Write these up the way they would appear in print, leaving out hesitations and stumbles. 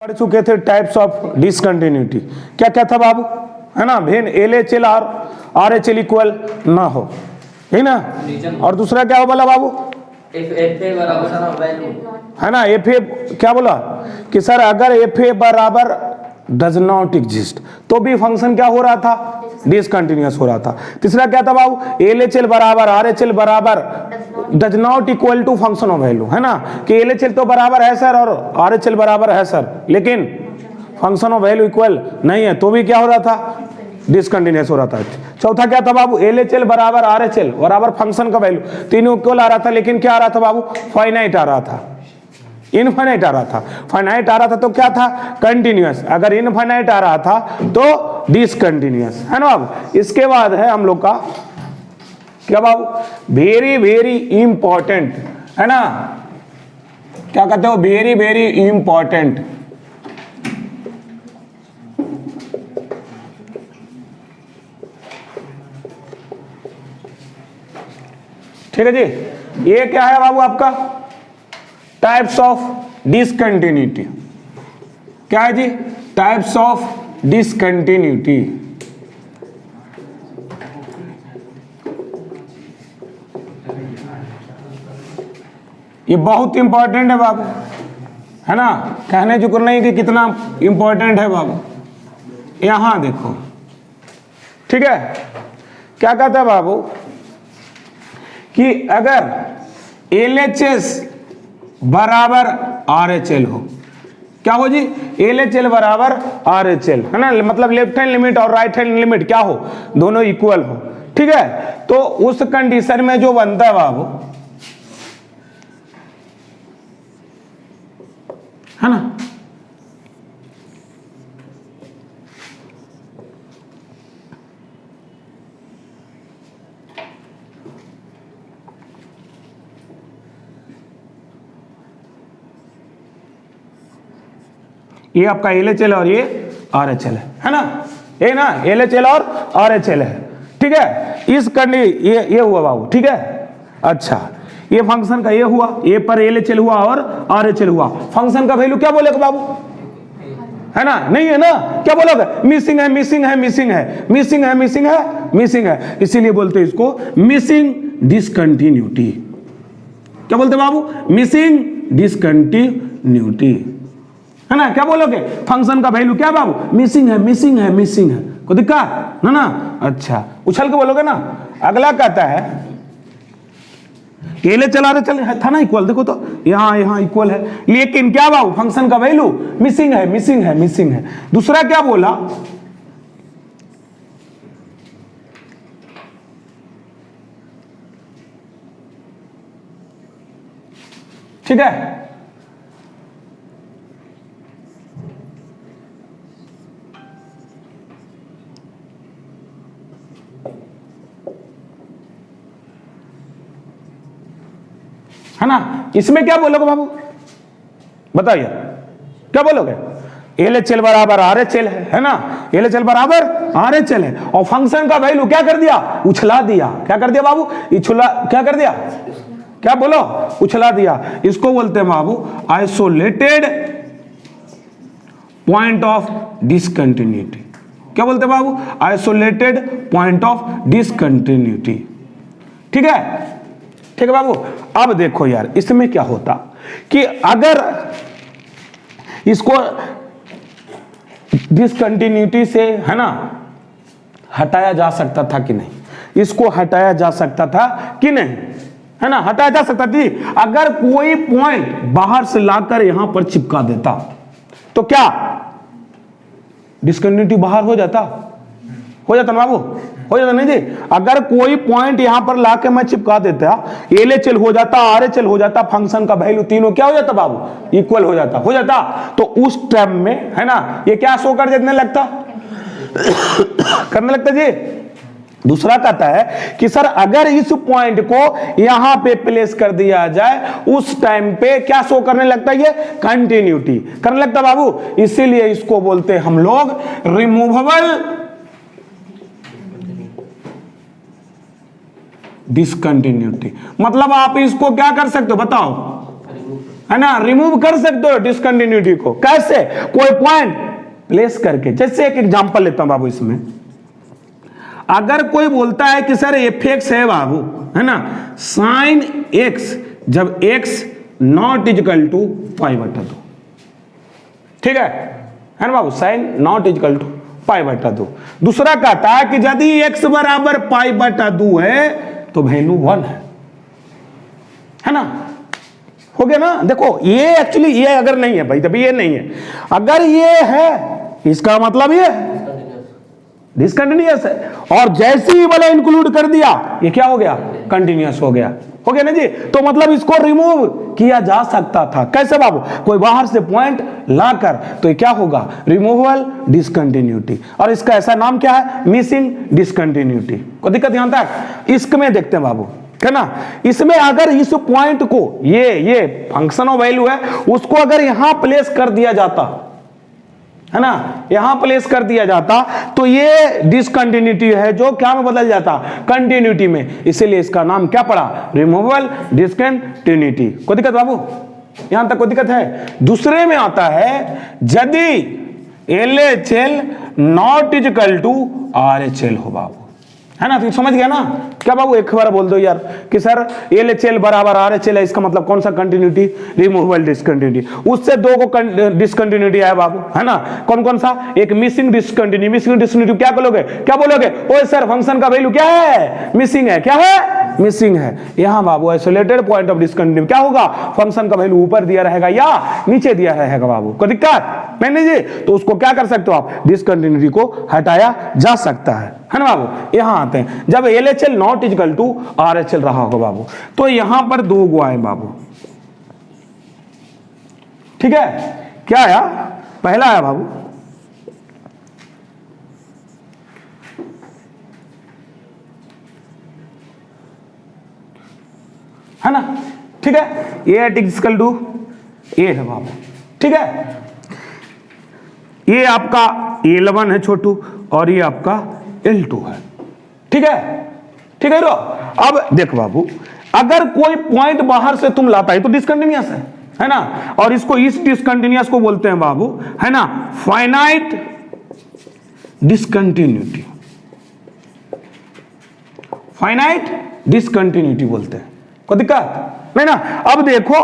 पढ़ चुके थे टाइप्स ऑफ डिसकंटिन्यूटी। क्या क्या था बाबू, है ना, भेन LHL और RHL इक्वल ना हो, है ना। और दूसरा क्या हो बोला बाबू, है ना, FA क्या बोला कि सर अगर FA बराबर डज नॉट एग्जिस्ट तो भी फंक्शन क्या हो रहा था, डिसकंटिन्यूअस हो रहा था। तीसरा क्या था बाबू, LHL बराबर RHL बराबर does not equal to function of value, है ना, कि LHL तो बराबर है सर और RHL बराबर है सर, लेकिन फंक्शन ऑफ वैल्यू इक्वल नहीं है, तो भी क्या हो रहा था, डिसकंटिन्यूअस हो रहा था। चौथा क्या था बाबू, LHL बराबर RHL बराबर फंक्शन का वैल्यू, तीनों इक्वल आ रहा था, लेकिन क्या आ रहा था बाबू, फाइनाइट आ रहा था, इनफाइनाइट आ रहा था। फाइनाइट आ रहा था तो क्या था, कंटिन्यूअस, अगर इनफाइनाइट आ रहा था तो डिसकंटिन्यूअस, है ना बाबू। इसके बाद है हम लोग का क्या बाबू, वेरी वेरी इंपॉर्टेंट, है ना, क्या कहते हो, वेरी वेरी इंपॉर्टेंट, ठीक है जी। ये क्या है बाबू आपका, टाइप्स ऑफ डिसकंटिन्यूटी। क्या है जी, टाइप्स ऑफ डिसकंटिन्यूटी। ये बहुत इंपॉर्टेंट है बाबू, है ना, कहने जुक्र नहीं कि कितना इंपॉर्टेंट है बाबू। यहां देखो, ठीक है, क्या कहता है बाबू कि अगर LHS बराबर RHL हो, क्या हो जी, LHL बराबर RHL, है ना, मतलब लेफ्ट हैंड लिमिट और राइट हैंड लिमिट क्या हो, दोनों इक्वल हो, ठीक है, तो उस कंडीशन में जो बनता है बाबू, है ना, ये आपका LHL और ये RHL है ना, ये ना LHL और RHL है, ठीक है। इस ये हुआ बाबू, ठीक है। अच्छा, ये फंक्शन का ये हुआ, ये पर LHL हुआ और RHL हुआ, फंक्शन का वैल्यू क्या बोलेगा बाबू, है ना, नहीं है ना, क्या बोलोगे, मिसिंग है, मिसिंग है, मिसिंग है, मिसिंग है, मिसिंग है, मिसिंग है, इसीलिए बोलते हैं इसको मिसिंग डिसकंटिन्यूटी। क्या बोलते बाबू, मिसिंग डिसकंटिन्यूटी, है ना। क्या बोलोगे, फंक्शन का वैल्यू क्या बाबू, मिसिंग है, मिसिंग है, मिसिंग है, कोई दिक्कत ना ना। अच्छा, उछल के बोलोगे ना। अगला कहता है LHL RHL था ना इक्वल, देखो तो यहां इक्वल है, लेकिन क्या बाबू, फंक्शन का वैल्यू मिसिंग है, मिसिंग है, मिसिंग है। दूसरा क्या बोला, ठीक है, है ना। इसमें क्या बोलोगे बाबू, बताइए क्या बोलोगे, LHL बराबर RHL है ना, LHL बराबर RHL है, और फंक्शन का वैल्यू क्या कर दिया, उछला दिया, क्या कर दिया बाबू, क्या कर दिया, क्या बोलो, उछला दिया। इसको बोलते हैं बाबू आइसोलेटेड पॉइंट ऑफ डिसकंटिन्यूटी। क्या बोलते हैं बाबू, आइसोलेटेड पॉइंट ऑफ डिसकंटिन्यूटी, ठीक है, ठीक है बाबू। अब देखो यार, इसमें क्या होता कि अगर इसको डिसकंटिन्यूटी से, है ना, हटाया जा सकता था कि नहीं, इसको हटाया जा सकता था कि नहीं, है ना, हटाया जा सकता थी। अगर कोई पॉइंट बाहर से लाकर यहां पर चिपका देता तो क्या डिसकंटिन्यूटी बाहर हो जाता ना बाबू, हो जाता नहीं जी। अगर कोई पॉइंट यहां पर लाके मैं चिपका देता, LHL हो जाता, RHL हो जाता, फंक्शन का वैल्यू तीनों क्या हो जाता बाबू, इक्वल हो जाता, तो उस टाइम में, है ना, ये क्या शो कर देने लगता करने लगता जी। दूसरा कहता है कि सर अगर इस पॉइंट को यहां पे प्लेस कर दिया जाए, उस टाइम पे क्या शो करने लगता है, ये कंटिन्यूटी करने लगता बाबू, इसीलिए इसको बोलते हैं हम लोग रिमूवेबल डिसकंटिन्यूटी। मतलब आप इसको क्या कर सकते हो बताओ, है ना, रिमूव कर सकते हो डिसकंटिन्यूटी को। कैसे? कोई पॉइंट प्लेस करके। जैसे एक एग्जांपल लेता हूं बाबू, इसमें अगर कोई बोलता है कि सर एफ एक्स है बाबू, है ना, साइन एक्स जब एक्स नॉट इजकल टू पाई बटा 2, ठीक है ना बाबू, साइन नॉट इजकल टू पाई बटा 2। दूसरा कहता है कि यदि एक्स बराबर पाई बटा 2 है तो वैल्यू 1 है ना, हो गया ना। देखो ये एक्चुअली ये अगर नहीं है भाई, तभी ये नहीं है, अगर ये है इसका मतलब ये डिसकंटिन्यूअस है, और जैसे ही वाला इंक्लूड कर दिया ये क्या हो गया, कंटिन्यूअस हो गया ना जी। तो मतलब इसको रिमूव किया जा सकता था। कैसे बाबू? कोई बाहर से पॉइंट लाकर, तो ये क्या होगा, रिमूवल डिसकंटिन्यूटी, और इसका ऐसा नाम क्या है, मिसिंग डिसकंटिन्यूटी। कोई दिक्कत यहां तक? इसमें देखते हैं बाबू, है ना, इसमें अगर इस पॉइंट को ये फंक्शन ऑफ वैल्यू है उसको अगर यहां प्लेस कर दिया जाता, है ना, यहां प्लेस कर दिया जाता तो ये डिसकंटिन्यूटी है जो क्या में बदल जाता, कंटिन्यूटी में। इसीलिए इसका नाम क्या पड़ा, रिमूवल डिसकंटिन्यूटी। कोई दिक्कत बाबू? यहां तक कोई दिक्कत है? दूसरे में आता है यदि LHL not equal to RHL हो बाबू, है ना, तो समझ गया ना क्या बाबू? एक बार बोल दो यार कि सर LHL बराबर RHL है, इसका मतलब कौन सा कंटिन्यूटी, रिमूवल डिसकंटिन्यूटी। उससे दो को डिसकंटिन्यूटी है बाबू, है ना, कौन कौन सा, एक मिसिंग डिसकंटिन्यूटी। मिसिंग डिसकंटिन्यूटी क्या बोलोगे, क्या बोलोगे, ओए सर फंक्शन का वैल्यू क्या है, मिसिंग है, क्या है, मिसिंग है। यहां बाबू आइसोलेटेड पॉइंट ऑफ डिसकंटिन्यूटी क्या होगा, फंक्शन का वैल्यू ऊपर दिया रहेगा या नीचे दिया रहेगा बाबू। कोई दिक्कत नहीं जी? तो उसको क्या कर सकते हो आप, डिसकंटिन्यूटी को हटाया जा सकता है ना बाबू। यहां आते हैं, जब LHL not equal to RHL रहा होगा बाबू, तो यहां पर दो गो आए बाबू, ठीक है। क्या आया, पहला आया बाबू है ना, ठीक है, ये इजकल टू ए है बाबू, ठीक है। ये आपका L1 है छोटू, और ये आपका L2 है, ठीक है, ठीक है। अब देख बाबू, अगर कोई पॉइंट बाहर से तुम लाता है तो डिसकंटिन्यूअस है ना, और इसको इस डिसकंटिन्यूअस को बोलते हैं बाबू, है ना, फाइनाइट डिसकंटिन्यूटी, फाइनाइट डिसकंटिन्यूटी बोलते हैं। कोई दिक्कत नहीं ना। अब देखो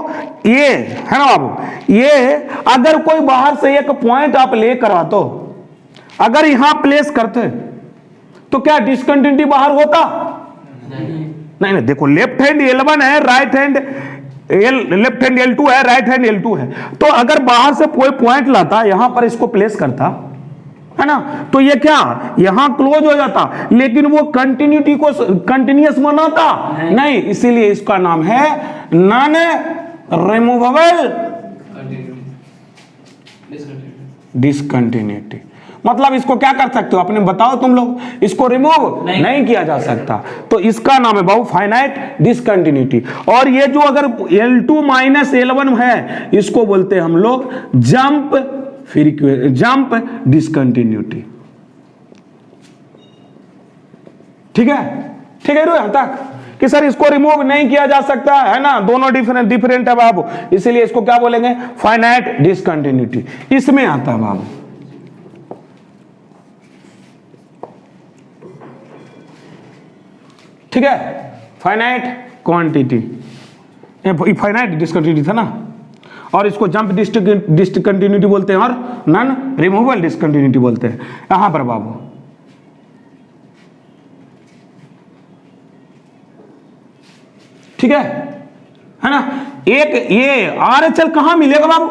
ये है ना बाबू, ये अगर कोई बाहर से एक पॉइंट आप लेकर आते हो, अगर यहां प्लेस करते तो क्या डिसकंटिन्यूटी बाहर होता? नहीं, देखो लेफ्ट हैंड L1 है, right hand left hand L2 है, राइट हैंड L2 है, तो अगर बाहर से कोई पॉइंट लाता, यहां पर इसको प्लेस करता, है ना, तो ये क्या यहां क्लोज हो जाता, लेकिन वो कंटिन्यूटी को कंटिन्यूअस बनाता नहीं। इसीलिए इसका नाम है नॉन रिमूवेबल डिसकंटिन्यूटी। मतलब इसको क्या कर सकते हो, अपने बताओ तुम लोग, इसको रिमूव नहीं किया जा सकता, तो इसका नाम है बाबू फाइनाइट डिसकंटिन्यूटी। और ये जो अगर L2 माइनस L1 है, इसको बोलते हैं हम लोग जंप जंप डिसकंटिन्यूटी, ठीक है, ठीक है। यहां तक कि सर इसको रिमूव नहीं किया जा सकता, है ना, दोनों डिफरेंट है बाबू, इसीलिए इसको क्या बोलेंगे, फाइनाइट डिसकंटिन्यूटी। इसमें आता है बाबू, ठीक है, फाइनाइट क्वांटिटी, फाइनाइट डिसकंटिन्यूटी था ना, और इसको जंप डिसकंटिन्यूटी बोलते हैं और नॉन रिमूवेबल डिसकंटिन्यूटी बोलते हैं। यहां पर बाबू ठीक है ना, एक ये RHL कहां मिलेगा बाबू,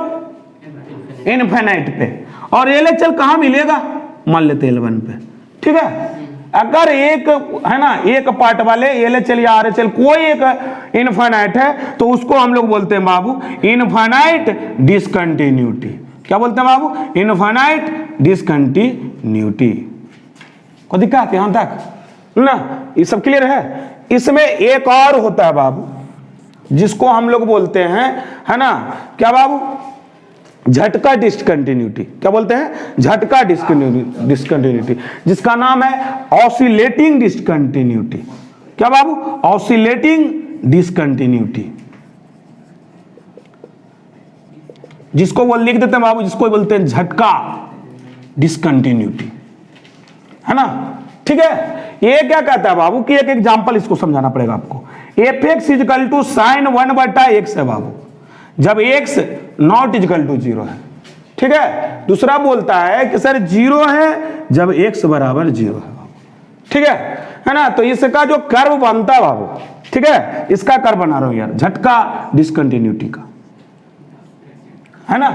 इनफाइनाइट पे, और LHL कहां मिलेगा, मान लेते L1 पे, ठीक है। अगर एक है ना, एक पार्ट वाले LHL या RHL कोई एक इनफाइनाइट है, तो उसको हम लोग बोलते हैं बाबू इनफाइनाइट डिसकंटिन्यूटी। क्या बोलते हैं बाबू, इनफाइनाइट डिसकंटिन्यूटी। कोई दिक्कत यहां तक ना, ये सब क्लियर है। इसमें एक और होता है बाबू, जिसको हम लोग बोलते हैं, है ना, क्या बाबू, झटका डिसकंटिन्यूटी। क्या बोलते हैं, झटका डिसकंटिन्यूटी, जिसका नाम है ऑसिलेटिंग डिसकंटिन्यूटी। क्या बाबू, ऑसिलेटिंग डिसकंटिन्यूटी। जिसको वो लिख देते हैं बाबू, जिसको बोलते हैं झटका डिसकंटिन्यूटी, है ना। ठीक है, ये क्या कहता है बाबू कि एक एग्जांपल इसको समझाना पड़ेगा आपको। F x equal to sine 1/x है बाबू, जब x नॉट इजकल टू 0 है। ठीक है, दूसरा बोलता है कि सर 0 है जब x बराबर 0 है बाबू। ठीक है ना। तो इसका जो कर्व बनता है बाबू, ठीक है, इसका कर्व बना रहा हूं यार, झटका डिसकंटिन्यूटी का, है ना।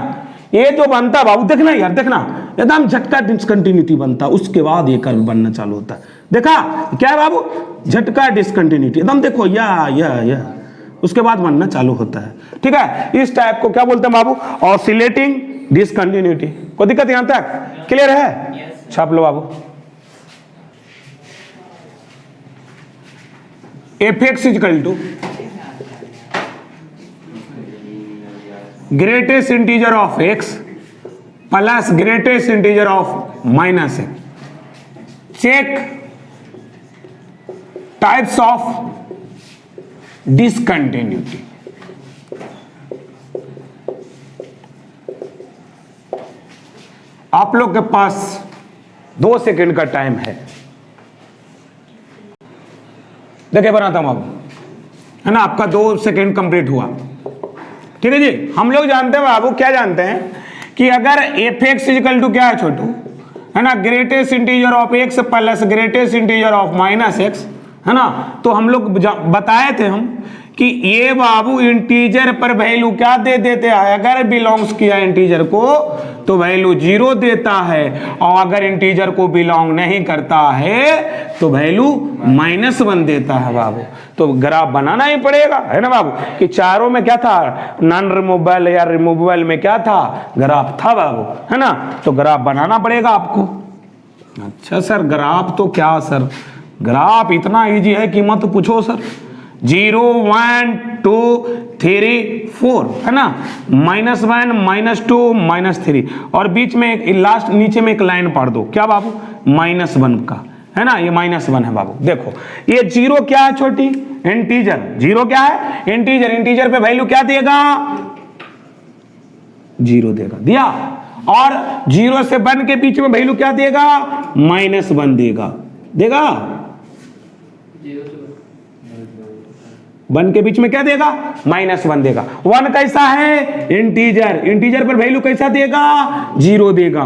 ये जो बनता बाबू, देखना यार, देखना एकदम झटका डिसकंटिन्यूटी बनता, उसके बाद ये कर्व बनना चालू होता है। देखा क्या है बाबू, झटका डिसकंटिन्यूटी, एकदम देखो या उसके बाद बनना चालू होता है। ठीक है, इस टाइप को क्या बोलते हैं बाबू, ऑसिलेटिंग डिसकंटिन्यूटी। कोई दिक्कत यहां तक क्लियर है? छाप लो बाबू। F x equal to greatest integer of x plus greatest integer of minus x. Check types of discontinuity. आप लोग के पास 2 सेकंड का टाइम है, देखिए बनाता हूं बाबू, है ना। आपका 2 सेकंड कंप्लीट हुआ। ठीक है जी, हम लोग जानते हैं बाबू, क्या जानते हैं कि अगर एफ एक्स इजकल टू क्या है छोटू, है ना, greatest integer of x plus greatest integer of minus x, है ना। तो हम लोग बताए थे हम कि ये बाबू इंटीजर पर वैल्यू क्या दे देते हैं, अगर बिलोंग्स किया इंटीजर को तो वैल्यू 0 देता है, और अगर इंटीजर को बिलोंग नहीं करता है तो वैल्यू -1 देता है बाबू। तो ग्राफ बनाना ही पड़ेगा, है ना बाबू, कि चारों में क्या था, नॉन रिमूवेबल या रिमूवेबल में क्या था, ग्राफ था बाबू, है ना। तो ग्राफ बनाना पड़ेगा आपको। अच्छा सर ग्राफ तो क्या सर, ग्राफ इतना इजी है कि मत पूछो सर। 0 1 2 3 4, है ना, -1 -2 -3, और बीच में एक लास्ट नीचे में एक लाइन पढ़ दो, क्या बाबू, -1 का, है ना। ये -1 है बाबू। देखो ये 0 क्या है छोटी, इंटीजर। 0 क्या है, इंटीजर। इंटीजर पे वैल्यू क्या देगा, 0 देगा, दिया। और 0 से 1 के बीच में वैल्यू क्या देगा, -1 देगा, देगा। 1 के बीच में क्या देगा, -1 देगा। 1 कैसा है, इंटीजर। इंटीजर पर वैल्यू कैसा देगा, 0 देगा,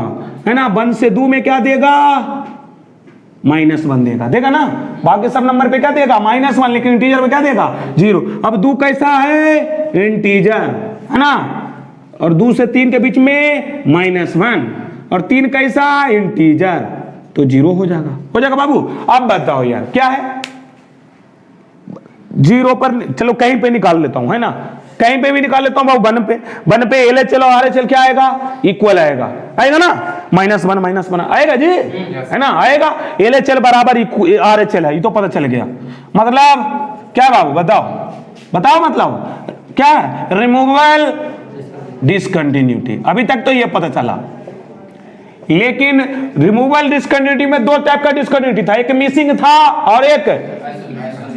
है ना। 1 से 2 में क्या देगा, -1 देगा, देगा ना। बाकी सब नंबर पे क्या देगा, -1, लेकिन इंटीजर में क्या देगा, 0। अब 2 कैसा है, इंटीजर, है ना, और 2 से 3 के बीच में -1, और 3 कैसा, इंटीजर, तो 0 हो जाएगा, हो जाएगा बाबू। अब बताओ यार क्या है, 0 पर चलो कहीं पे निकाल लेता हूं, है ना, कहीं पे भी निकाल लेता हूं बाबू। 1 पे L H R H L क्या आएगा, इक्वल आएगा, आएगा ना, -1 आएगा जी, है ना, आएगा। एल एच एल बराबर आर एच एल है, ये तो पता चल गया। मतलब क्या बाबू, बताओ बताओ, मतलब क्या है, रिमूवेबल डिसकंटिन्यूटी। अभी तक तो ये पता चला, लेकिन रिमूवेबल डिसकंटिन्यूटी में 2 टाइप का डिसकंटिन्यूटी था, एक मिसिंग था और एक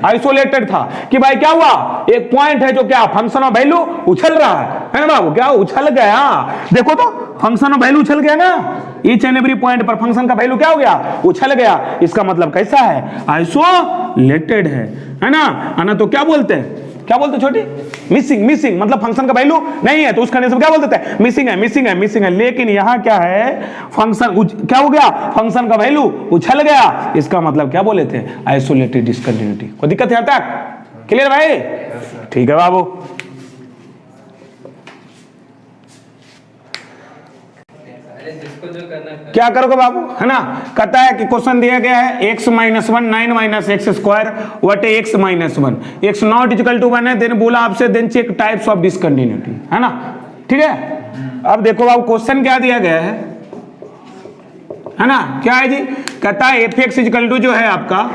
आइसोलेटेड था। कि भाई क्या हुआ, एक पॉइंट है जो क्या फंक्शन ऑफ वैल्यू उछल रहा है ना बाबू, क्या उछल गया, देखो तो फंक्शन ऑफ वैल्यू उछल गया ना, ईच एंड एवरी पॉइंट पर फंक्शन का वैल्यू क्या हो गया, उछल गया। इसका मतलब कैसा है, आइसोलेटेड है ना तो क्या बोलते हैं, क्या बोलते छोटी, मिसिंग मतलब फंक्शन का वैल्यू नहीं है, तो उस कंडीशन क्या बोल देते हैं, मिसिंग है। लेकिन यहां क्या है, फंक्शन क्या हो गया, फंक्शन का वैल्यू उछल गया, इसका मतलब क्या बोले थे, आइसोलेटेड डिसकंटिन्यूटी। कोई दिक्कत यहां तक क्लियर भाई? ठीक है बाबू। क्या करोगे बाबू, है ना, कहता है कि क्वेश्चन दिया गया है x -1 9 - x square what x -1, x not equal to 1 है, देन बोला आपसे then check types of discontinuity, है ना। ठीक है, अब देखो बाबू क्वेश्चन क्या दिया गया है ना, क्या है जी, कहता है f(x) इक्वल टू जो है आपका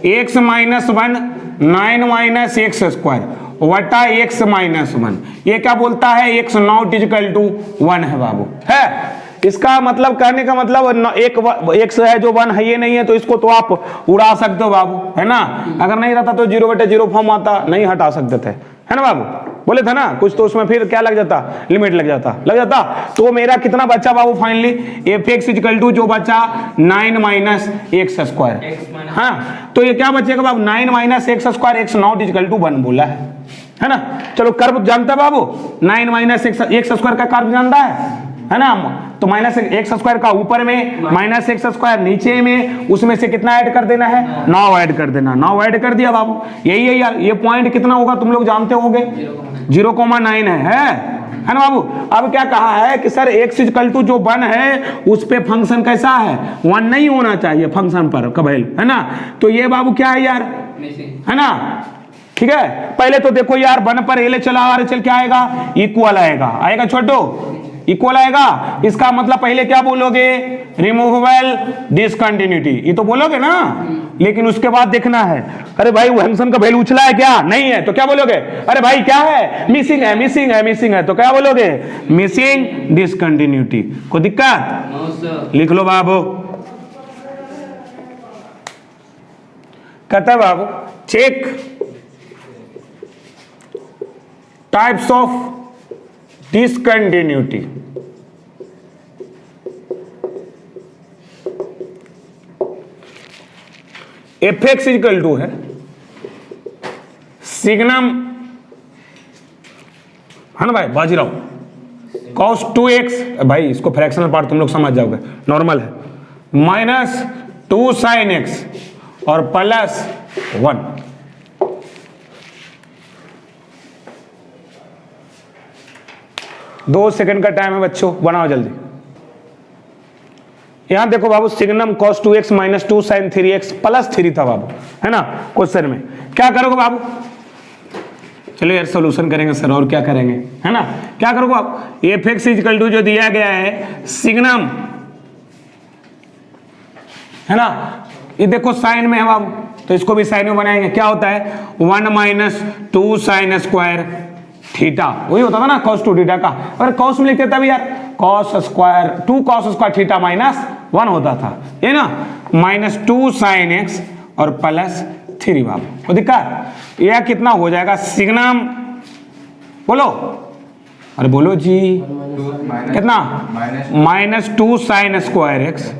x -1 9 - x स्क्वायर वटा x -1, ये क्या बोलता है, x नॉट इक्वल टू 1 है बाबू, है। इसका मतलब कहने का मतलब एक x है जो 1 है, ये नहीं है, तो इसको तो आप उड़ा सकते हो बाबू, है ना। अगर नहीं रहता तो 0/0 फॉर्म आता, नहीं हटा सकते थे, है ना बाबू। बोले था ना कुछ, तो उसमें फिर क्या लग जाता, लिमिट लग जाता। तो मेरा कितना बचा बाबू finally, f x equal to जो बचा 9 माइनस एक्स स्क्वायर। हाँ, तो ये क्या बचेगा बाबू, 9 minus x square, x not equal to 1 बोला है ना। चलो कर्व जानता बाबू, 9 माइनस एक्स स्क्वायर का कर्व जानता है ना। तो माइनस एक्स स्क्वायर का ऊपर में, माइनस एक्स स्क्वायर नीचे में, उसमें से कितना ऐड कर देना है, 9 ऐड कर देना। 9 ऐड कर दिया बाबू, यही है यार। ये पॉइंट कितना होगा तुम लोग जानते होगे, 0,9 है ना बाबू। अब क्या कहा है कि सर एक्स इक्वल टू जो 1 है उस पे फंक्शन कैसा है, 1 नहीं होना चाहिए फंक्शन पर का वैल्यू, है ना। तो ये बाबू क्या है यार, है ना। ठीक है, पहले तो देखो यार 1 पर एल चला, आर चल क्या आएगा, इक्वल आएगा छोटो, इक्वल आएगा। इसका मतलब पहले क्या बोलोगे, रिमूवेबल डिसकंटिन्यूटी, ये तो बोलोगे ना। लेकिन उसके बाद देखना है, अरे भाई फंक्शन का वैल्यू उछला है क्या, नहीं है, तो क्या बोलोगे, अरे भाई क्या है, मिसिंग है, तो क्या बोलोगे, मिसिंग डिसकंटिन्यूटी। कोई दिक्कत, लिख लो बाबू। कहता है बाबू check types of discontinuity. F x equal to है सिग्नम, है ना भाई, बाजीराव कॉस 2x, भाई इसको फ्रैक्शनल पार्ट तुम लोग समझ जाओगे, नॉर्मल है, माइनस 2 साइन एक्स और प्लस 1। दो सेकंड का टाइम है बच्चों, बनाओ जल्दी। यहां देखो बाबू, signum cos 2x minus 2 sine 3x plus 3 था बाबू, है ना। क्वेश्चन में क्या करोगे बाबू, चलो यार सोल्यूशन करेंगे सर, और क्या करेंगे, है ना। क्या करोगे आप, एफ एक्स इक्वल टू जो दिया गया है सिग्नम, है ना, ये देखो साइन में है बाबू, तो इसको भी साइन में बनाएंगे। क्या होता है 1 माइनस 2 साइन स्क्वायर थीटा, वही होता था ना cos 2 थीटा का। अगर cos में लिखते तब यार cos square 2 cos square theta minus 1 होता था, ये ना, माइनस 2 साइन एक्स और प्लस 3 बाबू। तो दिक्कत यह कितना हो जाएगा, सिग्नम बोलो, अरे बोलो जी, कितना, minus 2 sine square x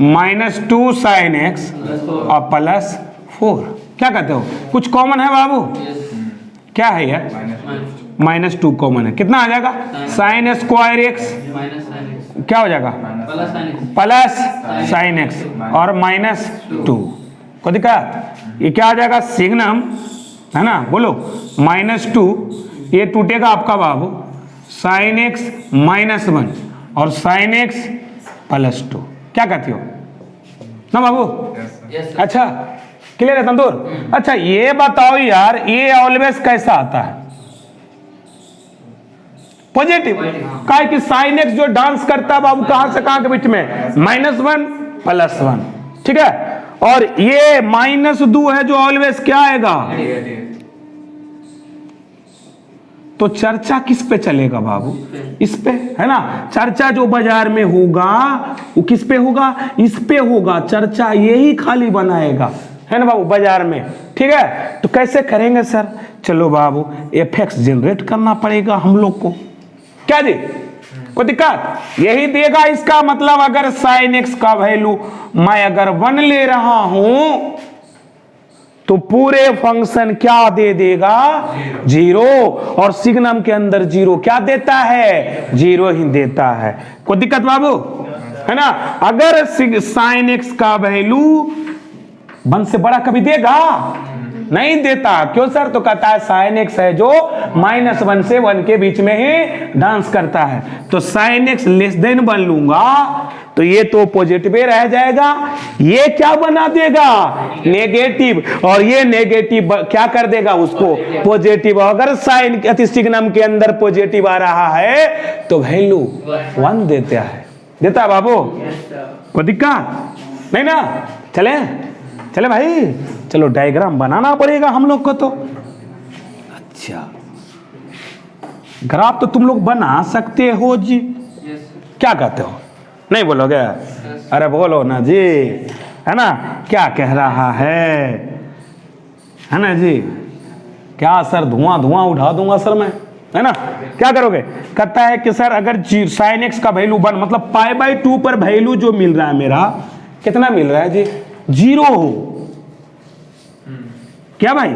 minus 2 sine x और प्लस 4। क्या कहते हो, कुछ कॉमन है बाबू, क्या है यार, माइनस 2 कॉमन है, कितना आ जाएगा, साइन स्क्वायर एक्स, क्या हो जाएगा, प्लस साइन एक्स और माइनस 2। को दिक्कत, ये क्या आ जाएगा, सिग्नम, है ना, बोलो, माइनस 2, ये टूटेगा आपका बाबू साइन एक्स माइनस 1 और साइन एक्स प्लस 2। क्या कहते हो ना बाबू, अच्छा क्लियर है तंदूर। अच्छा ये बताओ यार, ये ऑलवेज कैसा आता है, पॉजिटिव, काहे कि साइन एक्स जो डांस करता है बाबू कहां से कहां के बीच में, -1 +1, ठीक है। और ये -2 है जो ऑलवेज क्या आएगा, तो चर्चा किस पे चलेगा बाबू, इस पे, है ना। चर्चा जो बाजार में होगा वो किस पे होगा, इस पे होगा चर्चा, यही खाली बनाएगा, है ना बाबू, बाजार में, ठीक है। तो कैसे करेंगे सर, चलो बाबू एफ एक्स जनरेट करना पड़ेगा हम लोग को, क्या जी, कोई दिक्कत, यही देगा। इसका मतलब अगर साइन एक्स का वैल्यू मैं अगर 1 ले रहा हूं तो पूरे फंक्शन क्या दे देगा, 0, और सिग्नम के अंदर 0 क्या देता है, 0 ही देता है। कोई दिक्कत बाबू, है ना। अगर साइन एक्स का वैल्यू 1 से बड़ा कभी देगा, नहीं देता, क्यों सर, तो कहता है साइन एक्स है जो -1 से 1 के बीच में ही डांस करता है, तो साइन एक्स लेस देन 1 लूंगा तो ये तो पॉजिटिव रह जाएगा, ये क्या बना देगा, नेगेटिव, और ये नेगेटिव क्या कर देगा उसको पॉजिटिव। अगर साइन सिग्नम के अंदर पॉजिटिव आ रहा है तो वैल्यू 1 देता है बाबू, कोई दिक्कत नहीं ना। चले भाई, चलो डायग्राम बनाना पड़ेगा हम लोग को तो। अच्छा ग्राफ तो तुम लोग बना सकते हो जी, क्या कहते हो, नहीं बोलोगे, अरे बोलो ना जी, है ना, क्या कह रहा है ना जी, क्या सर धुआं धुआं उठा दूंगा सर मैं, है ना। क्या करोगे, कहता है कि सर अगर साइन एक्स का वैल्यू 1 मतलब π/2 पर वैल्यू जो मिल रहा है मेरा कितना मिल रहा है जी, 0 हो। क्या भाई,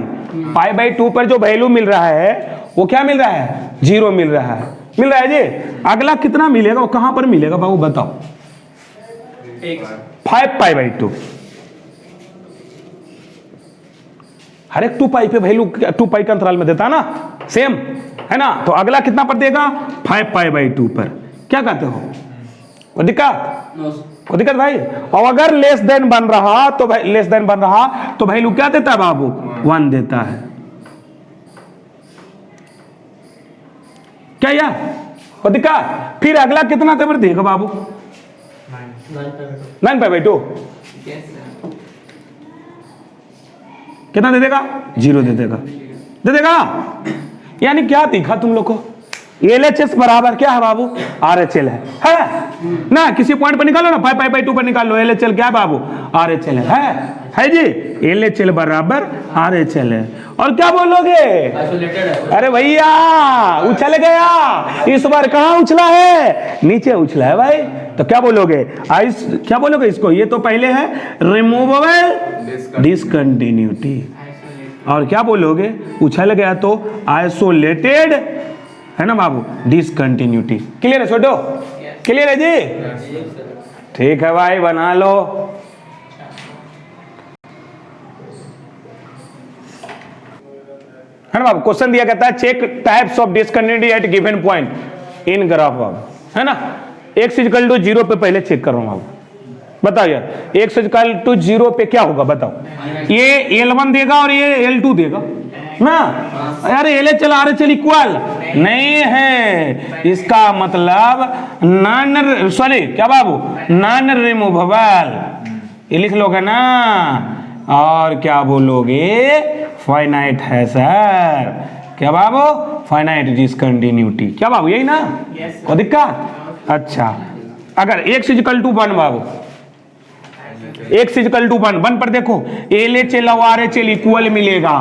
π/2 पर जो वैल्यू मिल रहा है वो क्या मिल रहा है, 0 मिल रहा है, मिल रहा है जी। अगला कितना मिलेगा, वो कहां पर मिलेगा बाबू बताओ, 5π/2। हर एक 2π पे वैल्यू 2π के अंतराल में देता ना, सेम है ना। तो अगला कितना पर देगा, 5π/2 पर। क्या कहते हो, कोई दिक्कत, कोई दिक्कत भाई। और अगर लेस देन बन रहा तो लेस देन बन रहा तो वैल्यू क्या देता है बाबू, 1 देता है। क्या यार, कोई दिक्कत। फिर अगला कितना तेवर देगा बाबू, 9π/2 कितना दे देगा, 0 दे देगा, दे देगा। यानी क्या दिखा तुम लोग को, LHS बराबर क्या है बाबू, RHL है ना। किसी पॉइंट पर निकालो ना, 5π/2 पर निकाल लो, LHL क्या है बाबू, RHL है जी। LHL बराबर RHL है। और क्या बोलोगे, अरे भैया उछल गया, इस बार कहां उछला है, नीचे उछला है भाई। तो क्या बोलोगे, क्या बोलोगे इसको, ये तो पहले है रिमूवेबल डिसकंटिन्यूटी, और क्या बोलोगे, उछल गया तो आइसोलेटेड है ना बाबू, डिसकंटिन्यूटी। क्लियर है छोटो, क्लियर है जी, ठीक है भाई बना लो। है ना बाबू, क्वेश्चन दिया कहता है check types of discontinuity at given point in graph बाबू, है ना। x इक्वल टू 0 पे पहले चेक कर रहा हूं बाबू, बताओ यार x इक्वल टू 0 पे क्या होगा बताओ, ये L1 देगा और ये L2 देगा ना। यार LHL RHL इक्वल नहीं है, इसका मतलब नॉन, सॉरी क्या बाबू, नॉन रिमूवेबल, ये लिख लोगे ना। और क्या बोलोगे, फाइनाइट है सर, क्या बाबू, फाइनाइट डिसकंटिन्यूटी। क्या बाबू यही ना, कोई दिक्कत। अच्छा अगर x इक्वल टू 1 बाबू, x इक्वल टू 1 पर देखो LHL और RHL इक्वल मिलेगा,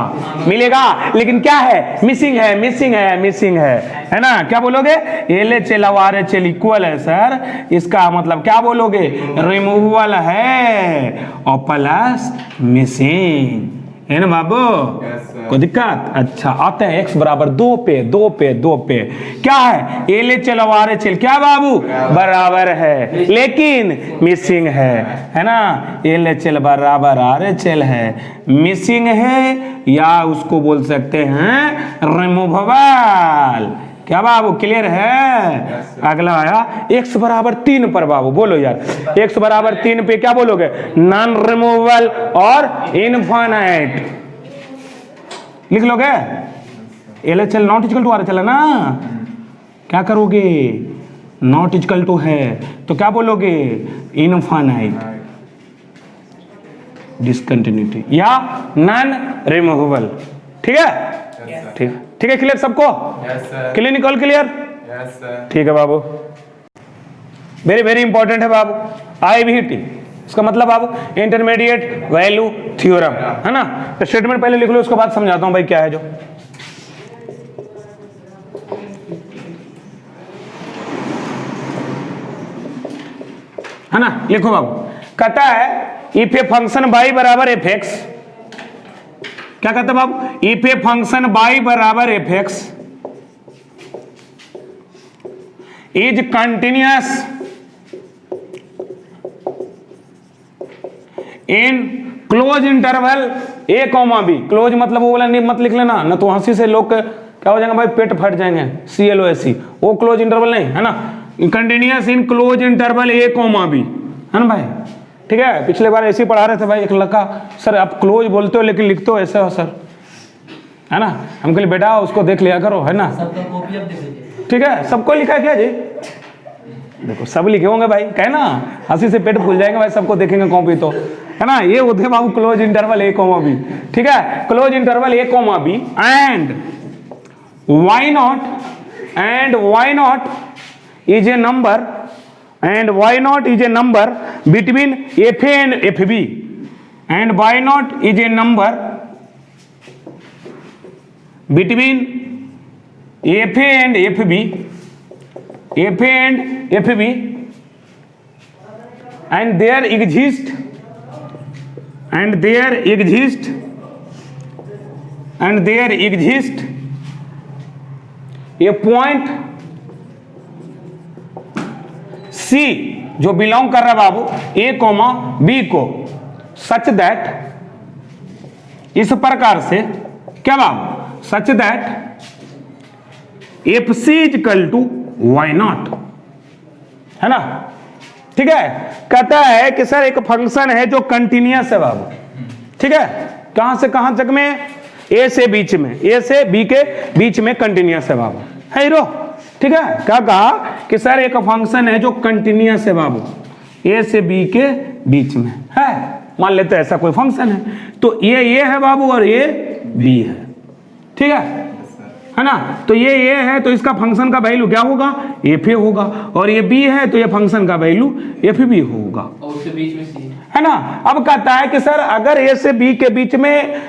मिलेगा, लेकिन क्या है, मिसिंग है, मिसिंग है, मिसिंग है ना। क्या बोलोगे, LHL और RHL इक्वल है सर, इसका मतलब क्या बोलोगे, रिमूवेबल है और प्लस मिसिंग है ना बाबू, कोई दिक्कत। अच्छा आते हैं x बराबर 2 पे, 2 पे, 2 पे क्या है, LHL और RHL क्या बाबू बराबर है, लेकिन मिसिंग है ना। LHL बराबर RHL है, मिसिंग है, या उसको बोल सकते हैं रिमूवेबल। क्या बाबू क्लियर है। अगला आया x बराबर 3 पर बाबू, बोलो यार x बराबर 3 पे क्या बोलोगे, नॉन रिमूवेबल और इनफाइनाइट लिख लोगे। LHL not equal to RHL है ना, क्या करोगे, नॉट इक्वल टू है तो क्या बोलोगे, इनफाइनाइट डिसकंटिन्यूटी या नॉन रिमूवेबल। ठीक है, ठीक, ठीक है, क्लियर सबको, क्लियर निकल, क्लियर, ठीक है बाबू। वेरी वेरी इंपॉर्टेंट है बाबू, IVT इसका मतलब बाबू इंटरमीडिएट वैल्यू थ्योरम, है ना। तो स्टेटमेंट पहले लिख लो, उसके बाद समझाता हूं भाई क्या है जो, है ना। लिखो बाबू, कहता है इफ ए फंक्शन y बराबर fx, क्या कहता है बाबू, इफ ए फंक्शन y बराबर fx is continuous in close interval a, b। Close मतलब वो वाला मत लिख लेना, ना तो हंसी से लोग क्या हो जाएंगे भाई, पेट फट जाएंगे, CLOSE, वो क्लोज इंटरवल नहीं है ना। Continuous in close interval a, b, है ना भाई। ठीक है, पिछले बार ऐसे ही पढ़ा रहे थे भाई, एक लड़का, सर आप क्लोज बोलते हो लेकिन लिखते हो ऐसे हो सर, है ना। हम कल बेटा उसको देख लिया करो, है ना। ठीक है, सबको लिखा है क्या जी, देखो सब लिखे होंगे भाई, कहे ना हंसी से पेट फूल जाएंगे भाई, सबको देखेंगे कॉपी तो, है ना। ये होते बाबू क्लोज इंटरवल a, b। ठीक है, close interval a, b and y not is a number, and y naught is a number between fa and fb, and y naught is a number between FA and FB, FA and FB, and there exists a point C जो belong कर रहा है बाबू A, B को, such that, इस प्रकार से क्या बाबू, such that FC is equal to Y0, है ना। ठीक है, कहता है कि सर एक फंक्शन है जो कंटिन्यूअस है बाबू, ठीक है, कहां से कहां तक में, A से बीच में, A से B के बीच में कंटिन्यूअस है बाबू, है हीरो। ठीक है, क्या कहा कि सर एक फंक्शन है जो कंटिन्यूअस है बाबू, A से B के बीच में है, मान लेते हैं ऐसा कोई फंक्शन है, तो ये है बाबू और ये B है, ठीक है ना। तो ये है तो इसका फंक्शन का वैल्यू क्या होगा, FA होगा, और ये B है तो ये फंक्शन का वैल्यू FB होगा, और उसके बीच में C है ना। अब कहता है कि सर अगर A से B के बीच में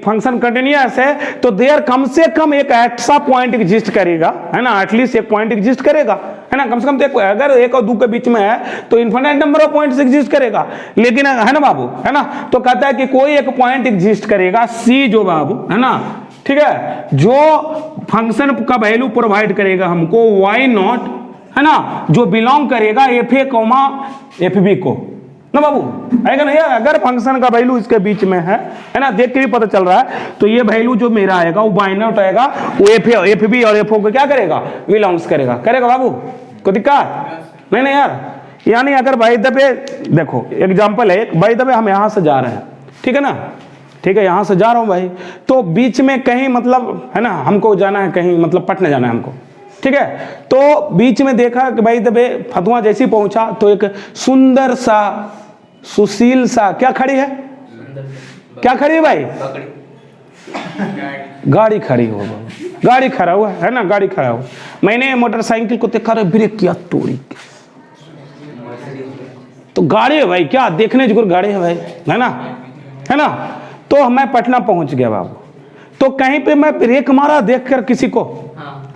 फंक्शन कंटिन्यूअस है तो देयर कम से कम एक ऐसा पॉइंट एग्जिस्ट करेगा, है ना, एटलीस्ट एक पॉइंट एग्जिस्ट करेगा, है ना, कम से कम तो अगर 1 और 2 के बीच में है तो infinite number of points exist करेगा, लेकिन है ना बाबू, है ना। तो कहता है कि कोई एक पॉइंट एग्जिस्ट करेगा C जो बाबू, है ना, ठीक है, जो फंक्शन का वैल्यू प्रोवाइड करेगा हमको Y0, है ना, जो बिलोंग करेगा FA, FB को ना बाबू, आएगा ना यार। अगर फंक्शन का वैल्यू इसके बीच में है ना, देख के भी पता चल रहा है, तो ये वैल्यू जो मेरा आएगा वो Y0 आएगा, वो FB और FO को क्या करेगा, बिलोंग्स करेगा बाबू, कोई दिक्कत नहीं यार। यानी अगर बाय द वे देखो एग्जांपल है, बाय द वे हम यहां से जा रहे हैं, ठीक है ना, ठीक है, यहां से जा रहा हूं भाई, तो बीच में कहीं मतलब, है ना, हमको जाना है कहीं, मतलब पटना जाना है हमको, ठीक है, तो बीच में देखा कि भाई दबे फतुआ जैसी पहुंचा तो एक सुंदर सा सुशील सा क्या खड़ी है, क्या खड़ी है भाई, गाड़ी खड़ी हो, गाड़ी खड़ा हुआ है ना, गाड़ी खड़ा हुआ। मैंने मोटरसाइकिल को देखा, ब्रेक किया तोड़ी, तो गाड़ी है भाई, क्या देखने जोगर गाड़ी है भाई, है ना। तो मैं पटना पहुंच गया बाबू, तो कहीं पे मैं ब्रेक मारा देखकर किसी को,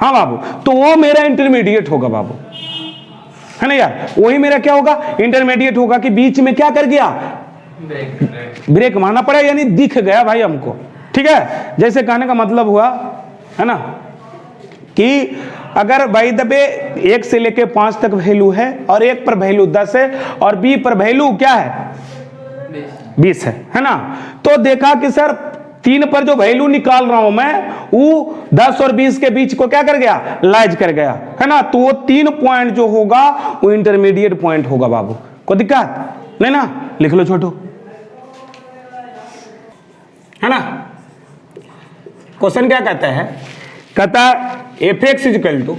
हाँ बाबू, तो वो मेरा इंटरमीडिएट होगा बाबू, है ना यार, वही मेरा क्या होगा, इंटरमीडिएट होगा, कि बीच में क्या कर गया, ब्रेक मारना पड़ा, यानी दिख गया भाई हमको, ठीक है। जैसे कहने का मतलब हुआ, है ना, कि अगर बाय द वे 1 से लेके 5 तक वैल्यू है और 1 पर वैल्यू 10 है और B पर वैल्यू क्या है, 20 है ना। तो देखा कि सर 3 पर जो वैल्यू निकाल रहा हूं मैं, वो 10 और 20 के बीच को क्या कर गया, लाइज कर गया, है ना। तो वो 3 पॉइंट जो होगा वो इंटरमीडिएट पॉइंट होगा बाबू, कोई दिक्कत नहीं ना, लिख लो छोटू, है ना। क्वेश्चन क्या कहता है, कहता fx इक्वल टू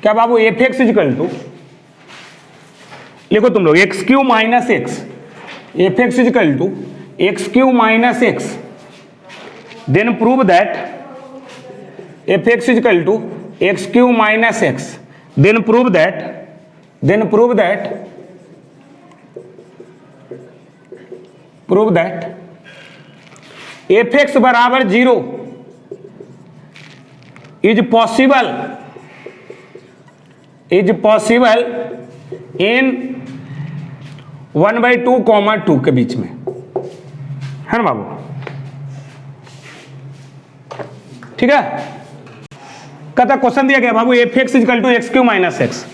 क्या बाबू, fx इक्वल टू लिखो तुम लोग x cube minus x, fx equal to x cube minus x, then prove that fx equal to x cube minus x, then prove that fx बराबर 0 is possible in 1/2, 2 के बीच में, है ना बाबू, ठीक है। कहता क्वेश्चन दिया गया बाबू fx equal to x cube minus x,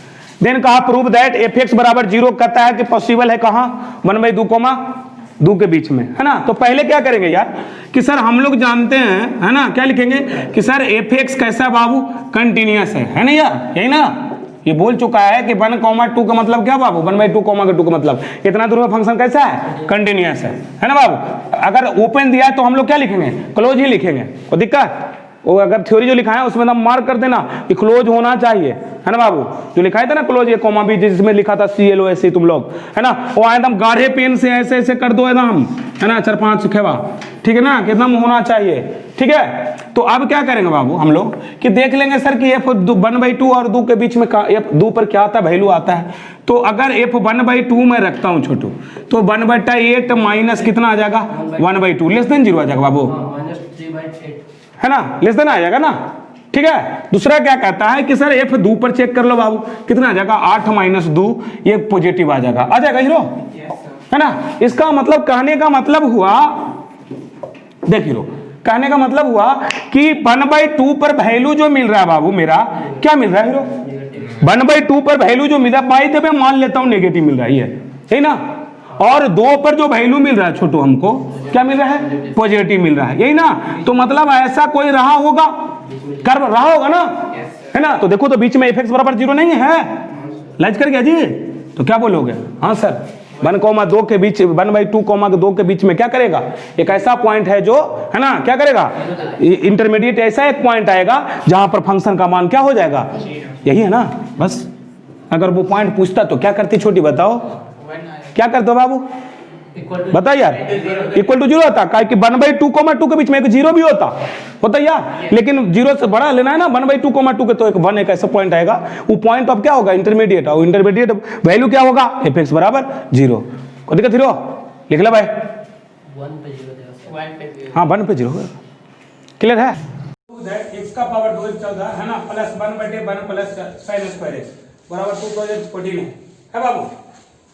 then कहा प्रूव दैट fx बराबर 0, कहता है कि पॉसिबल है कहां, 1/2, 2 के बीच में, है ना। तो पहले क्या करेंगे यार कि सर हम लोग जानते हैं, है ना, क्या लिखेंगे कि सर fx कैसा बाबू, कंटिन्यूअस है ना यार, यही ना, ये बोल चुका है कि 1, 2 का मतलब क्या बाबू, 1/2, 2 का मतलब इतना दूर का फंक्शन कैसा है, कंटिन्यूअस है ना बाबू। अगर ओपन दिया है तो हम लोग क्या लिखेंगे, क्लोज ही लिखेंगे, कोई दिक्कत, वो अगर थ्योरी जो लिखा है उसमें ना मार्क कर देना कि क्लोज होना चाहिए, है ना बाबू, जो लिखा था ना क्लोज, ये कोमा भी जिसमें लिखा था CLOS तुम लोग, है ना, वो एकदम गाढ़े पेन से ऐसे ऐसे कर दो एकदम, है ना, 4-5 खेवा, ठीक है ना, कितना होना चाहिए, ठीक है। तो अब क्या करेंगे बाबू हम लोग कि देख लेंगे सर कि f1/2 और 2 के बीच में f2 पर क्या आता है, वैल्यू आता है। तो अगर f1/2 में रखता हूं छोटू, तो 1/8 माइनस कितना आ जाएगा, 1/2 <0 आ जाएगा बाबू, है ना, लेस देन आ जाएगा ना, ठीक है। दूसरा क्या कहता है कि सर एफ 2 पर चेक कर लो बाबू, कितना आ जाएगा 8 माइनस 2, ये पॉजिटिव आ जाएगा हीरो, है ना। इसका मतलब कहने का मतलब हुआ, देख हीरो, कहने का मतलब हुआ कि 1/2 पर वैल्यू जो मिल रहा है बाबू, मेरा क्या मिल रहा है हीरो, 1/2 पर वैल्यू जो मिल रहा है, बाई द वे मान लेता हूं नेगेटिव मिल रहा है ना, और 2 पर जो वैल्यू मिल रहा है छोटू, हमको क्या मिल रहा है, पॉजिटिव मिल रहा है, यही ना। तो मतलब ऐसा कोई रहा होगा, कर रहा होगा ना, है ना। तो देखो तो बीच में fx बराबर 0 नहीं है, लाइज कर गया जी, तो क्या बोलोगे, हाँ सर 1,2 के बीच, 1/2, 2 के बीच में क्या करेगा, एक ऐसा पॉइंट है जो, है ना, क्या करेगा, इंटरमीडिएट ऐसा एक पॉइंट आएगा जहां पर फंक्शन का मान क्या हो जाएगा, यही है ना। बस अगर वो पॉइंट पूछता तो क्या करती छोटी, बताओ क्या करते हो बाबू, बता यार, इक्वल टू 0 होता, कि 1/2, 2 के बीच में एक 0 भी होता यार, लेकिन 0 से बड़ा लेना है ना, 1/2, 2 के, तो एक 1 एक ऐसा पॉइंट आएगा, वो पॉइंट अब क्या होगा, इंटरमीडिएट, और इंटरमीडिएट वैल्यू क्या होगा, fx बराबर 0। कोई दिक्कत हीरो, लिख लो भाई, 1 पे 0, हाँ 1 पे 0, क्लियर है। x का पावर 2 14 है ना, plus 1/1 plus sin square x बराबर 214 है बाबू,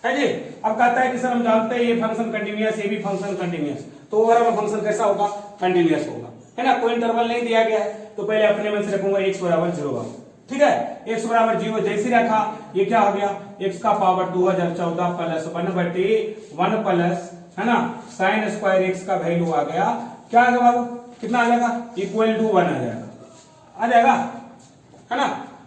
है जी। अब कहता है कि सर हम जानते हैं ये फंक्शन कंटीन्यूअस, ये भी फंक्शन कंटीन्यूअस, तो ओवरऑल फंक्शन कैसा होगा, कंटीन्यूअस होगा, है ना। कोई इंटरवल नहीं दिया गया है, तो पहले अपने में से रखूंगा x बराबर 0, ठीक है। x बराबर 0 जैसे रखा, ये क्या हो गया, x का पावर 2014 प्लस 1/1 प्लस, है ना, साइन स्क्वायर x का वैल्यू आ गया, क्या आ गया बाबू, कितना आ जाएगा, इक्वल टू 1 आ जाएगा, है ना।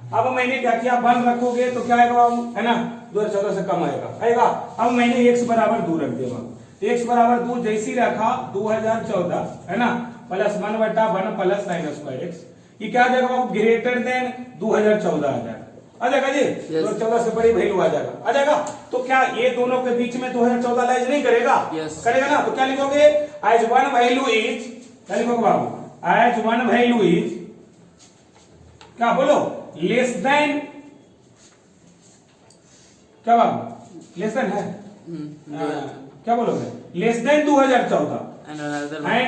अब मैंने क्या किया, 1 रखोगे तो क्या आएगा बाबू, है ना, 2014 से कम आएगा। अब मैंने x बराबर 2 रख दिया बाबू, x बराबर 2 जैसी रखा 2014, है ना, plus 1/1 plus sine square x, ये क्या आ जाएगा बाबू, ग्रेटर देन 2014 आ जाएगा जी, 2014 से बड़ी वैल्यू आ जाएगा, तो क्या ये दोनों के बीच में 2014 लाइज नहीं करेगा, करेगा ना। तो क्या लिखोगे, एज वन वैल्यू इज, क्या लिखोगे बाबू, एज वन वैल्यू इज, क्या बोलो, लेस देन, क्या बाबू, लेस देन है, क्या बोलोगे, less than 2014 and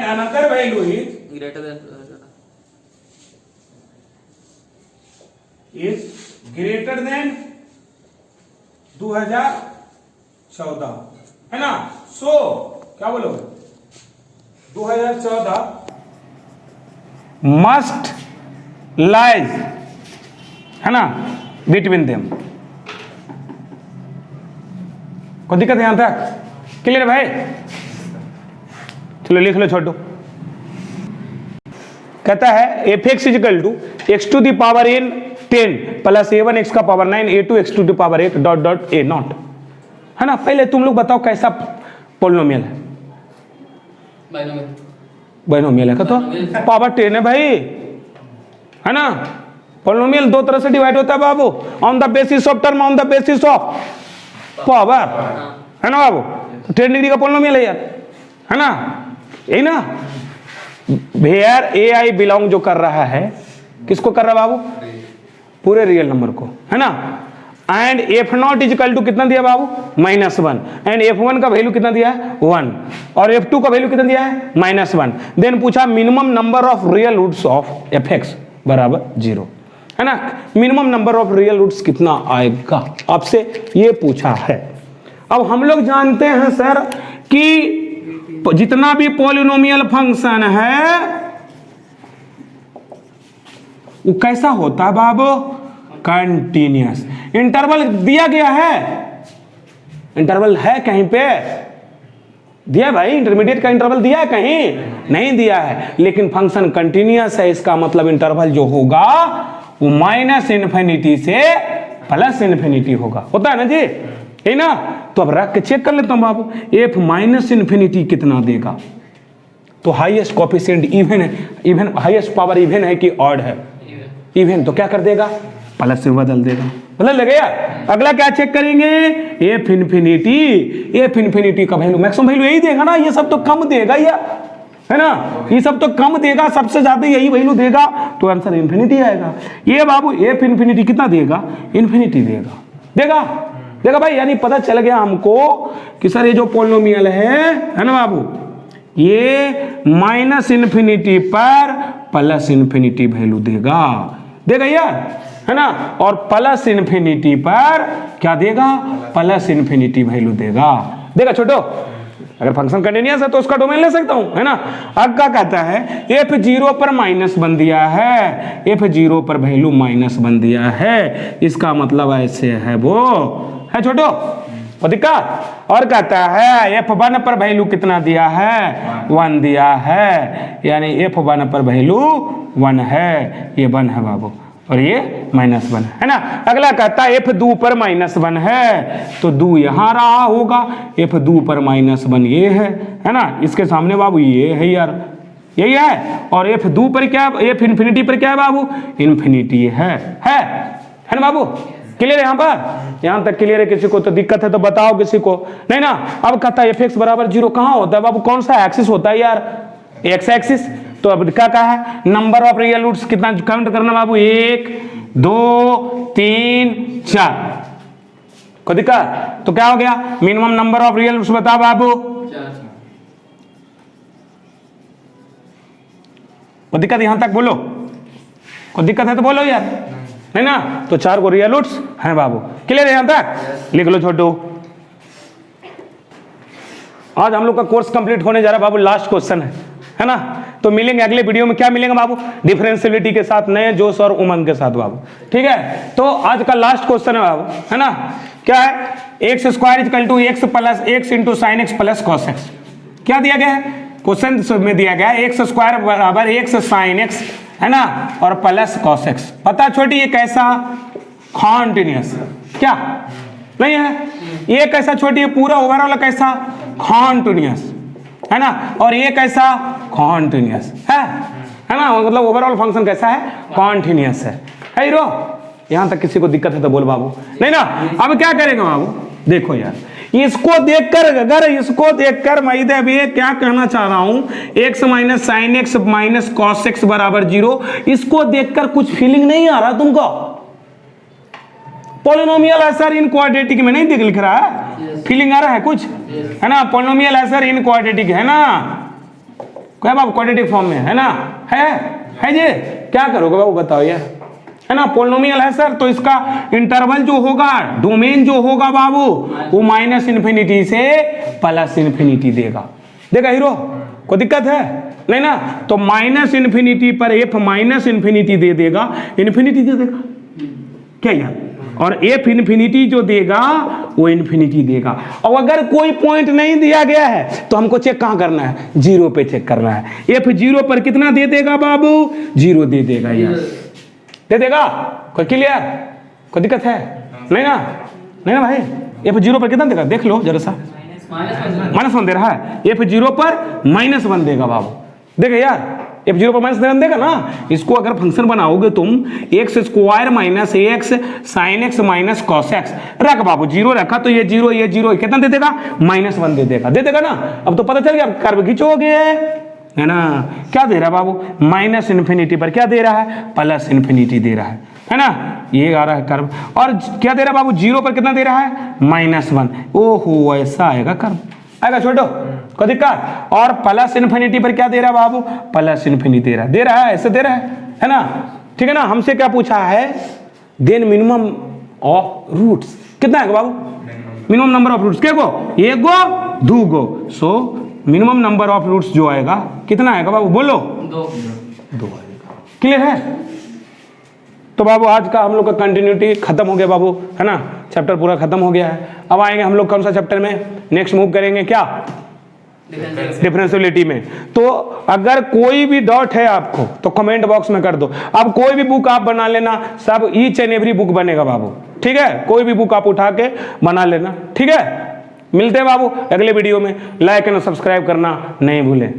another value is greater than 2014, है ना। सो क्या बोलोगे, 2014 मस्ट लाइज, है ना, बिटवीन देम। कोई दिक्कत यहां तक, क्लियर भाई, चलो लिख लो छोटू। कहता है fx equal to x to the power n 10 plus a1 x का power 9 a2 x to the power 8 dot dot a nought, है ना। पहले तुम लोग बताओ कैसा पोलिनोमियल है, बाइनोमियल है, तो पावर 10 है भाई, है ना। पोलिनोमियल दो तरह से डिवाइड होता है बाबू, on the basis of term, on the basis of power, है ना बाबू। 10 डिग्री का पोलिनोमियल है यार, है ना, यही ना। वेयर ए आई बिलोंग जो कर रहा है, किसको कर रहा है बाबू, पूरे रियल नंबर को, है ना। And f nought equal to कितना दिया बाबू, -1, एंड f1 का वैल्यू कितना दिया है 1, और f2 का वैल्यू कितना दिया है -1। देन पूछा minimum number of real roots of fx बराबर 0, है ना। Minimum number of real roots कितना आएगा, आपसे ये पूछा है। अब हम लोग जानते हैं सर कि जितना भी पॉलिनोमियल फंक्शन है वो कैसा होता है बाबू, कंटीन्यूअस। इंटरवल दिया गया है, इंटरवल है कहीं पे दिया भाई, इंटरमीडिएट का इंटरवल दिया है कहीं, नहीं दिया है, लेकिन फंक्शन कंटीन्यूअस है, इसका मतलब इंटरवल जो होगा वो -∞ से +∞ होगा, होता है ना जी, है ना। तो अब रख के चेक कर लेता हूं बाबू, f -∞ कितना देगा, तो हाईएस्ट कोएफिशिएंट इवन है, इवन हाईएस्ट पावर इवन है कि ऑड है, इवन, तो क्या कर देगा, प्लस से बदल देगा, बदल लगे यार। अगला क्या चेक करेंगे, f इन्फिनिटी का वैल्यू, मैक्सिमम वैल्यू यही देगा ना, ये सब तो कम देगा यार, है ना, ये सब तो कम देगा, सबसे ज्यादा यही वैल्यू देगा, तो आंसर इन्फिनिटी आएगा। ये बाबू f इन्फिनिटी कितना देगा, इन्फिनिटी देगा देगा भाई, यानी पता चल गया हमको कि सर ये जो पोलिनोमियल है ना बाबू, ये माइनस इन्फिनिटी पर प्लस इन्फिनिटी वैल्यू देगा, देगा यार, है ना। और प्लस इन्फिनिटी पर क्या देगा, प्लस इन्फिनिटी वैल्यू देगा, देगा छोटो। अगर फंक्शन कंटिन्यूअस है तो उसका डोमेन ले सकता हूं, है ना। अब क्या कहता है, F0 पर माइनस बन दिया है, F0 पर वैल्यू माइनस बन दिया है, इसका मतलब ऐसे है वो, है छोटो, वो दिक्कत। और कहता है F1 पर वैल्यू कितना दिया है, 1 दिया है, यानी F1 पर वैल्यू 1 है, ये 1 है बाबू, और ये -1 है ना। अगला कहता है F2 पर -1 है, तो 2 यहाँ रहा होगा, F2 पर -1 ये है ना। इसके सामने बाबू ये है यार, यही है। और F2 पर क्या, F इन्फिनिटी पर क्या है बाबू, इन्फिनिटी है ना बाबू। क्लियर है यहाँ पर, यहाँ तक क्लियर है। किसी को तो दिक्कत है तो बताओ किसी को, नहीं ना। अब कहता है Fx बराबर 0 कहाँ होता है बाबू, कौन सा एक्सिस होता है यार, एक्स एक्सिस। तो अब क्या कहा है, नंबर ऑफ रियल रूट्स कितना काउंट करना बाबू, 1 2 3 4, को दिक्कत। तो क्या हो गया, minimum number of real roots बताओ बाबू, को दिक्कत यहां तक बोलो, को दिक्कत है तो बोलो यार, नहीं ना। तो 4 को रियल रूट्स हैं बाबू, क्लियर है यहां तक, लिख लो छोटू। आज हम लोग का कोर्स कंप्लीट होने जा रहा है बाबू, लास्ट क्वेश्चन है ना। तो मिलेंगे अगले वीडियो में, क्या मिलेंगे बाबू, डिफरेंशियबिलिटी के साथ, नए जोश और उमंग के साथ बाबू, ठीक है। तो आज का लास्ट क्वेश्चन है बाबू, है ना। क्या है, x square equal to x plus x into sine x plus cos x. क्या दिया गया है, क्वेश्चन में दिया गया है एक्स स्क्वायर बराबर एक्स साइन एक्स, है ना, और प्लस कॉस एक्स। पता छोटी ये कैसा, कॉन्टिन्यूअस, क्या नहीं है, ये कैसा छोटी, पूरा ओवरऑल कैसा, कॉन्टिन्यूअस, है ना। और ये कैसा, कॉन्टिन्यूअस है ना, मतलब ओवरऑल फंक्शन कैसा है, कॉन्टिन्यूअस है हीरो। यहां तक किसी को दिक्कत है तो बोल बाबू, नहीं ना। अब क्या करेंगे बाबू, देखो यार, इसको देखकर, अगर इसको देखकर मैं इधर क्या कहना चाह रहा हूं, x minus sine x minus cos x बराबर 0, इसको देखकर कुछ फीलिंग नहीं आ रहा तुमको, पॉलिनोमियल असर इन क्वाड्रेटिक में नहीं लिख रहा है, फीलिंग आ रहा है कुछ, है ना। पॉलिनोमियल असर इन क्वाड्रेटिक है ना, क्या बाबू, क्वाड्रेटिक फॉर्म में है ना, है जी। क्या करोगे बाबू बताओ यार, है ना। पॉलिनोमियल है सर, तो इसका इंटरवल जो होगा, डोमेन जो होगा बाबू, वो माइनस इन्फिनिटी से प्लस इन्फिनिटी देगा, देगा हीरो, कोई दिक्कत है नहीं ना। तो माइनस इन्फिनिटी पर एफ माइनस इन्फिनिटी दे देगा, इन्फिनिटी दे देगा क्या यार, और एफ इन्फिनिटी जो देगा वो इन्फिनिटी देगा। और अगर कोई पॉइंट नहीं दिया गया है तो हमको चेक कहां करना है, 0 पे चेक करना है। एफ 0 पर कितना दे देगा बाबू, 0 दे देगा यार, दे देगा, कोई क्लियर, कोई दिक्कत है नहीं ना, नहीं ना भाई। एफ 0 पर कितना देगा, देख लो जरा सा, -1 दे रहा है, एफ 0 पर -1 देगा बाबू, देगा यार, F0 पर -1 देगा ना। इसको अगर फंक्शन बनाओगे तुम, x square minus x sine x minus cos x रख बाबू, 0 रखा तो ये 0 ये 0 कितना दे देगा, -1 दे देगा, दे देगा ना। अब तो पता चल गया, कर्व खींचोगे, है ना। क्या दे रहा है बाबू, माइनस इन्फिनिटी पर क्या दे रहा है, प्लस इन्फिनिटी दे रहा है ना, ये आ रहा है कर्व। और क्या दे रहा है बाबू, 0 पर कितना दे रहा है, -1। ओहो, ऐसा आएगा कर्व, आएगा छोटो, कोई दिक्कत। और प्लस इन्फिनिटी पर क्या दे रहा है बाबू, प्लस इन्फिनिटी दे रहा है, ऐसे दे रहा है ना, ठीक है ना। हमसे क्या पूछा है, देन मिनिमम ऑफ रूट्स कितना है बाबू, मिनिमम नंबर ऑफ रूट्स, क्या गो, 1 गो 2 गो, so minimum number of roots जो आएगा कितना आएगा बाबू, बोलो 2 आएगा, क्लियर है। तो बाबू आज का हम लोग का कंटिन्यूटी खत्म हो गया बाबू, है ना, चैप्टर पूरा खत्म हो गया है। अब आएंगे हम लोग कौन सा चैप्टर में, नेक्स्ट मूव करेंगे क्या, डिफरेंशियबिलिटी में। तो अगर कोई भी डाउट है आपको तो कमेंट बॉक्स में कर दो। अब कोई भी बुक आप बना लेना, सब ईच एंड एवरी बुक बनेगा बाबू, ठीक है। कोई भी बुक आप उठा के बना लेना, ठीक है। मिलते हैं बाबू अगले वीडियो में, लाइक एंड सब्सक्राइब करना नहीं भूलें।